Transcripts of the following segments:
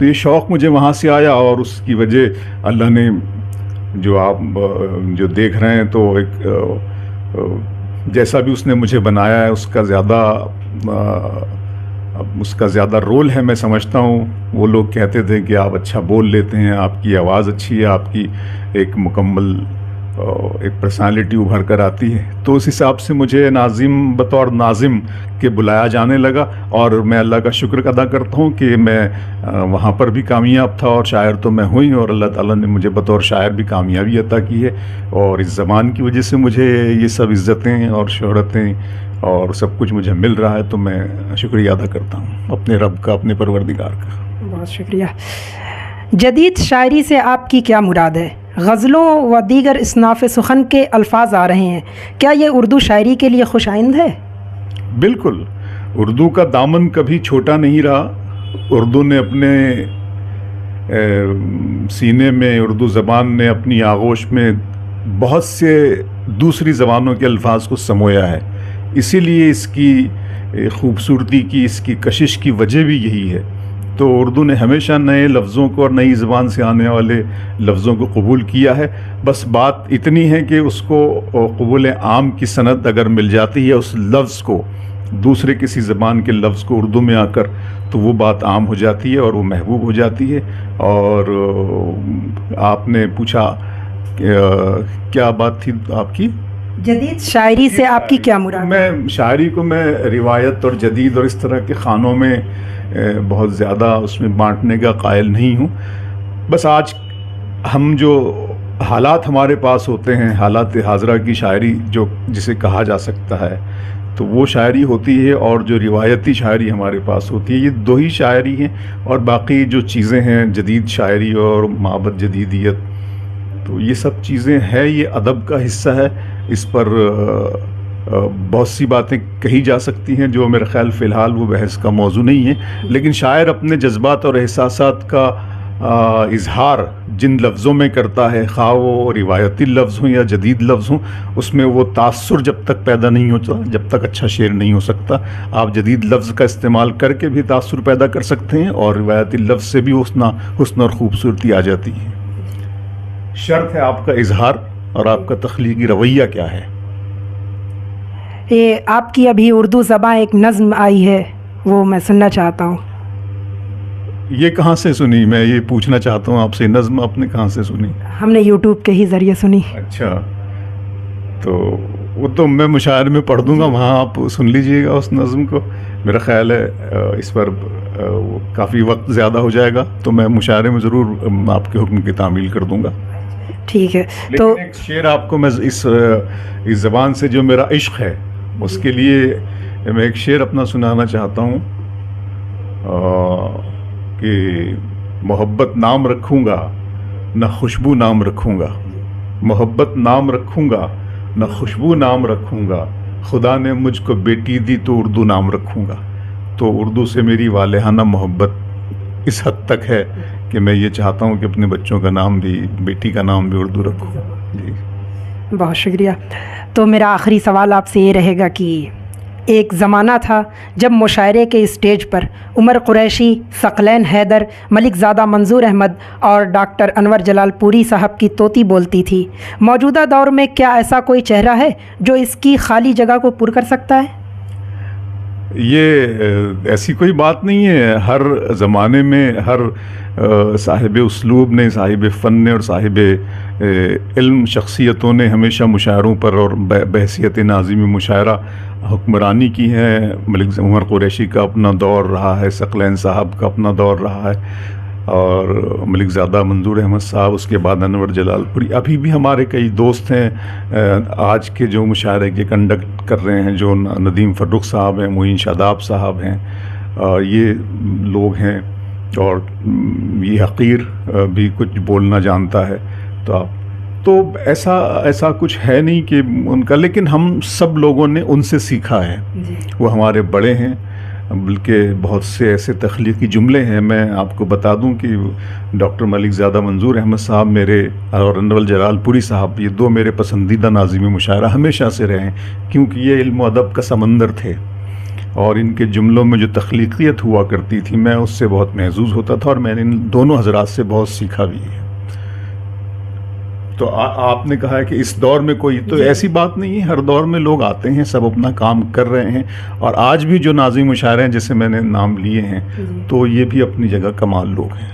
تو یہ شوق مجھے وہاں سے آیا، اور اس کی وجہ اللہ نے جو آپ جو دیکھ رہے ہیں تو ایک جیسا بھی اس نے مجھے بنایا ہے اس کا زیادہ رول ہے، میں سمجھتا ہوں۔ وہ لوگ کہتے تھے کہ آپ اچھا بول لیتے ہیں، آپ کی آواز اچھی ہے، آپ کی ایک مکمل ایک پرسنالٹی ابھر کر آتی ہے، تو اس حساب سے مجھے بطور ناظم کے بلایا جانے لگا، اور میں اللہ کا شکر ادا کرتا ہوں کہ میں وہاں پر بھی کامیاب تھا، اور شاعر تو میں ہوئی، اور اللہ تعالیٰ نے مجھے بطور شاعر بھی کامیابی عطا کی ہے، اور اس زبان کی وجہ سے مجھے یہ سب عزتیں اور شہرتیں اور سب کچھ مجھے مل رہا ہے، تو میں شکریہ ادا کرتا ہوں اپنے رب کا، اپنے پروردگار کا۔ بہت شکریہ۔ جدید شاعری سے آپ کی کیا مراد ہے؟ غزلوں و دیگر اصناف سخن کے الفاظ آ رہے ہیں، کیا یہ اردو شاعری کے لیے خوش آئند ہے؟ بالکل، اردو کا دامن کبھی چھوٹا نہیں رہا۔ اردو نے اپنے سینے میں، اردو زبان نے اپنی آغوش میں بہت سے دوسری زبانوں کے الفاظ کو سمویا ہے، اسی لیے اس کی خوبصورتی کی، اس کی کشش کی وجہ بھی یہی ہے۔ تو اردو نے ہمیشہ نئے لفظوں کو اور نئی زبان سے آنے والے لفظوں کو قبول کیا ہے، بس بات اتنی ہے کہ اس کو قبول عام کی سند اگر مل جاتی ہے اس لفظ کو، دوسرے کسی زبان کے لفظ کو اردو میں آ کر، تو وہ بات عام ہو جاتی ہے اور وہ محبوب ہو جاتی ہے۔ اور آپ نے پوچھا کیا بات تھی آپ کی؟ جدید شاعری سے آپ کی کیا مراد؟ میں شاعری کو میں روایت اور جدید اور اس طرح کے خانوں میں بہت زیادہ اس میں بانٹنے کا قائل نہیں ہوں۔ بس آج ہم جو حالات ہمارے پاس ہوتے ہیں، حالات حاضرہ کی شاعری جو جسے کہا جا سکتا ہے، تو وہ شاعری ہوتی ہے، اور جو روایتی شاعری ہمارے پاس ہوتی ہے، یہ دو ہی شاعری ہیں، اور باقی جو چیزیں ہیں جدید شاعری اور مابعد جدیدیت، تو یہ سب چیزیں ہیں، یہ ادب کا حصہ ہے۔ اس پر بہت سی باتیں کہی جا سکتی ہیں جو میرے خیال فی الحال وہ بحث کا موضوع نہیں ہے، لیکن شاعر اپنے جذبات اور احساسات کا اظہار جن لفظوں میں کرتا ہے، خواہ وہ روایتی لفظ ہوں یا جدید لفظ ہوں، اس میں وہ تاثر جب تک پیدا نہیں ہوتا، جب تک اچھا شعر نہیں ہو سکتا۔ آپ جدید لفظ کا استعمال کر کے بھی تاثر پیدا کر سکتے ہیں، اور روایتی لفظ سے بھی حسن اور خوبصورتی آ جاتی ہے۔ شرط ہے آپ کا اظہار اور آپ کا تخلیقی رویہ کیا ہے۔ یہ آپ کی ابھی اردو زبان ایک نظم آئی ہے، وہ میں سننا چاہتا ہوں۔ یہ کہاں سے سنی؟ میں یہ پوچھنا چاہتا ہوں آپ سے، نظم آپ نے کہاں سے سنی؟ ہم نے یوٹیوب کے ہی ذریعے سنی۔ اچھا، تو وہ تو میں مشاعرے میں پڑھ دوں گا، وہاں آپ سن لیجئے گا اس نظم کو۔ میرا خیال ہے اس پر کافی وقت زیادہ ہو جائے گا، تو میں مشاعرے میں ضرور آپ کے حکم کی تعمیل کر دوں گا۔ ٹھیک ہے، تو ایک شعر آپ کو میں اس زبان سے جو میرا عشق ہے اس کے لیے میں ایک شعر اپنا سنانا چاہتا ہوں کہ محبت نام رکھوں گا نہ خوشبو نام رکھوں گا، محبت نام رکھوں گا نہ خوشبو نام رکھوں گا، خدا نے مجھ کو بیٹی دی تو اردو نام رکھوں گا۔ تو اردو سے میری والہانہ محبت اس حد تک ہے کہ میں یہ چاہتا ہوں کہ اپنے بچوں کا نام بھی، بیٹی کا نام بھی اردو رکھوں۔ جی بہت شکریہ۔ تو میرا آخری سوال آپ سے یہ رہے گا کہ ایک زمانہ تھا جب مشاعرے کے اسٹیج پر عمر قریشی، ثقلین حیدر، ملک زادہ منظور احمد اور ڈاکٹر انور جلال پوری صاحب کی طوطی بولتی تھی، موجودہ دور میں کیا ایسا کوئی چہرہ ہے جو اس کی خالی جگہ کو پر کر سکتا ہے؟ یہ ایسی کوئی بات نہیں ہے، ہر زمانے میں ہر صاحب اسلوب نے، صاحب فن نے اور صاحب علم شخصیتوں نے ہمیشہ مشاعروں پر اور بحیثیت ناظم مشاعرہ حکمرانی کی ہے۔ ملک عمر قریشی کا اپنا دور رہا ہے، ثقلین صاحب کا اپنا دور رہا ہے، اور ملک زادہ منظور احمد صاحب، اس کے بعد انور جلال پوری۔ ابھی بھی ہمارے کئی دوست ہیں آج کے جو مشاعرے کے کنڈکٹ کر رہے ہیں، جو ندیم فرخ صاحب ہیں، معین شاداب صاحب ہیں، یہ لوگ ہیں، اور یہ حقیر بھی کچھ بولنا جانتا ہے۔ تو ایسا کچھ ہے نہیں کہ ان کا، لیکن ہم سب لوگوں نے ان سے سیکھا ہے، وہ ہمارے بڑے ہیں، بلکہ بہت سے ایسے تخلیقی جملے ہیں۔ میں آپ کو بتا دوں کہ ڈاکٹر ملک زادہ منظور احمد صاحب میرے، اور انور جلال پوری صاحب، یہ دو میرے پسندیدہ ناظم مشاعرہ ہمیشہ سے رہے ہیں، کیونکہ یہ علم و ادب کا سمندر تھے۔ اور ان کے جملوں میں جو تخلیقیت ہوا کرتی تھی میں اس سے بہت محظوظ ہوتا تھا، اور میں نے ان دونوں حضرات سے بہت سیکھا بھی ہے۔ تو آپ نے کہا ہے کہ اس دور میں کوئی، تو ایسی بات نہیں ہے، ہر دور میں لوگ آتے ہیں، سب اپنا کام کر رہے ہیں، اور آج بھی جو ناظم و شاعر ہیں جیسے میں نے نام لیے ہیں تو یہ بھی اپنی جگہ کمال لوگ ہیں۔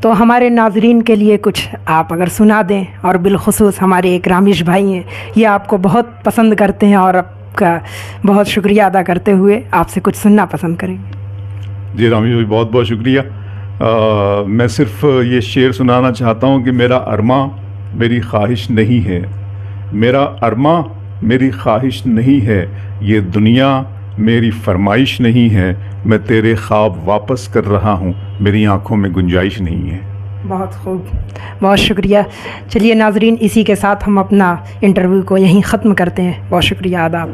تو ہمارے ناظرین کے لیے کچھ آپ اگر سنا دیں، اور بالخصوص ہمارے ایک رامیش بھائی ہیں، یہ آپ کو بہت پسند کرتے ہیں اور آپ کا بہت شکریہ ادا کرتے ہوئے آپ سے کچھ سننا پسند کریں گے۔ جی رامیش بھائی بہت بہت شکریہ۔ میں صرف یہ شعر سنانا چاہتا ہوں کہ میرا ارماں میری خواہش نہیں ہے، میرا ارماں میری خواہش نہیں ہے، یہ دنیا میری فرمائش نہیں ہے، میں تیرے خواب واپس کر رہا ہوں، میری آنکھوں میں گنجائش نہیں ہے۔ بہت خوب، بہت شکریہ۔ چلیے ناظرین، اسی کے ساتھ ہم اپنا انٹرویو کو یہیں ختم کرتے ہیں۔ بہت شکریہ، آداب۔